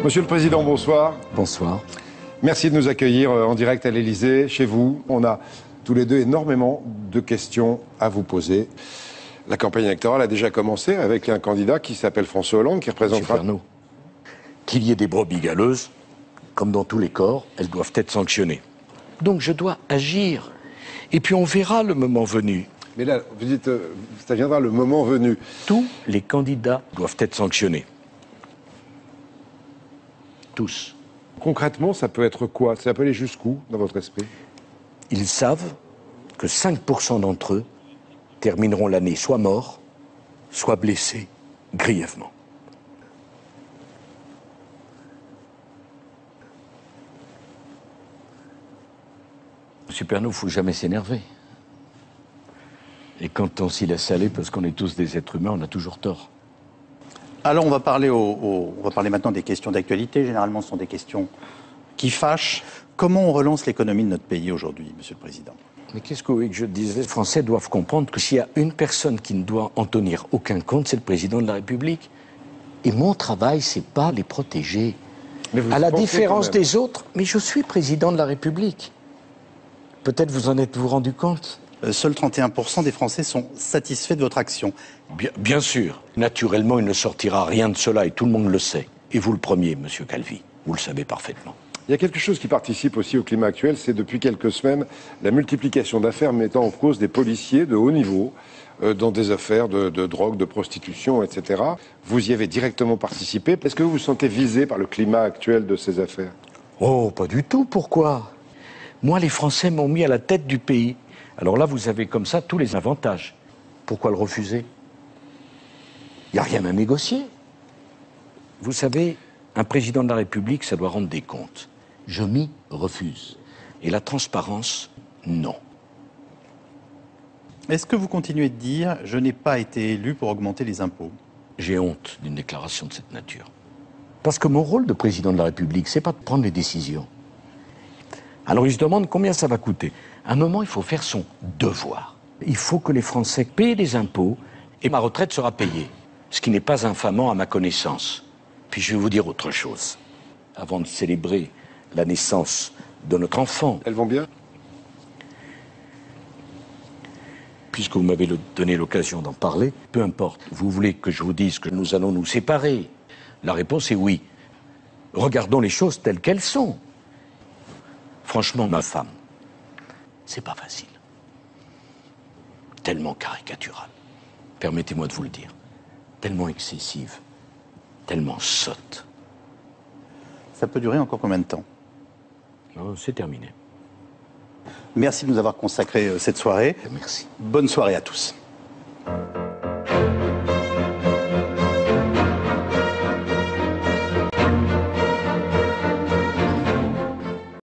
Monsieur le Président, bonsoir. Bonsoir. Merci de nous accueillir en direct à l'Élysée, chez vous. On a tous les deux énormément de questions à vous poser. La campagne électorale a déjà commencé avec un candidat qui s'appelle François Hollande, qui représentera... Monsieur Pernaut, qu'il y ait des brebis galeuses, comme dans tous les corps, elles doivent être sanctionnées. Donc je dois agir. Et puis on verra le moment venu. Mais là, vous dites, ça viendra le moment venu. Tous les candidats doivent être sanctionnés. Tous. Concrètement, ça peut être quoi? Ça peut aller jusqu'où, dans votre esprit? Ils savent que 5% d'entre eux termineront l'année soit morts, soit blessés grièvement. Monsieur Pernaut, il ne faut jamais s'énerver. Et quand on s'y laisse aller, parce qu'on est tous des êtres humains, on a toujours tort. Alors on va parler maintenant des questions d'actualité. Généralement, ce sont des questions qui fâchent. Comment on relance l'économie de notre pays aujourd'hui, Monsieur le Président? Mais qu'est-ce que vous voulez que je dise? Les Français doivent comprendre que s'il y a une personne qui ne doit en tenir aucun compte, c'est le Président de la République. Et mon travail, c'est pas les protéger. À la différence des autres, mais je suis Président de la République. Peut-être vous en êtes-vous rendu compte? Seuls 31% des Français sont satisfaits de votre action. Bien sûr. Naturellement, il ne sortira rien de cela et tout le monde le sait. Et vous le premier, Monsieur Calvi. Vous le savez parfaitement. Il y a quelque chose qui participe aussi au climat actuel, c'est depuis quelques semaines la multiplication d'affaires mettant en cause des policiers de haut niveau dans des affaires de drogue, de prostitution, etc. Vous y avez directement participé. Est-ce que vous vous sentez visé par le climat actuel de ces affaires? Oh, pas du tout. Pourquoi? Moi, les Français m'ont mis à la tête du pays. Alors là, vous avez comme ça tous les avantages. Pourquoi le refuser? Il n'y a rien à négocier. Vous savez, un président de la République, ça doit rendre des comptes. Je m'y refuse. Et la transparence, non. Est-ce que vous continuez de dire « je n'ai pas été élu pour augmenter les impôts » ? J'ai honte d'une déclaration de cette nature. Parce que mon rôle de président de la République, c'est pas de prendre les décisions. Alors il se demande combien ça va coûter. À un moment, il faut faire son devoir. Il faut que les Français paient des impôts et ma retraite sera payée. Ce qui n'est pas infamant à ma connaissance. Puis je vais vous dire autre chose. Avant de célébrer la naissance de notre enfant... Elles vont bien? Puisque vous m'avez donné l'occasion d'en parler, peu importe. Vous voulez que je vous dise que nous allons nous séparer? La réponse est oui. Regardons les choses telles qu'elles sont. Franchement, ma femme, c'est pas facile. Tellement caricaturale. Permettez-moi de vous le dire. Tellement excessive. Tellement sotte. Ça peut durer encore combien de temps? C'est terminé. Merci de nous avoir consacré cette soirée. Merci. Bonne soirée à tous.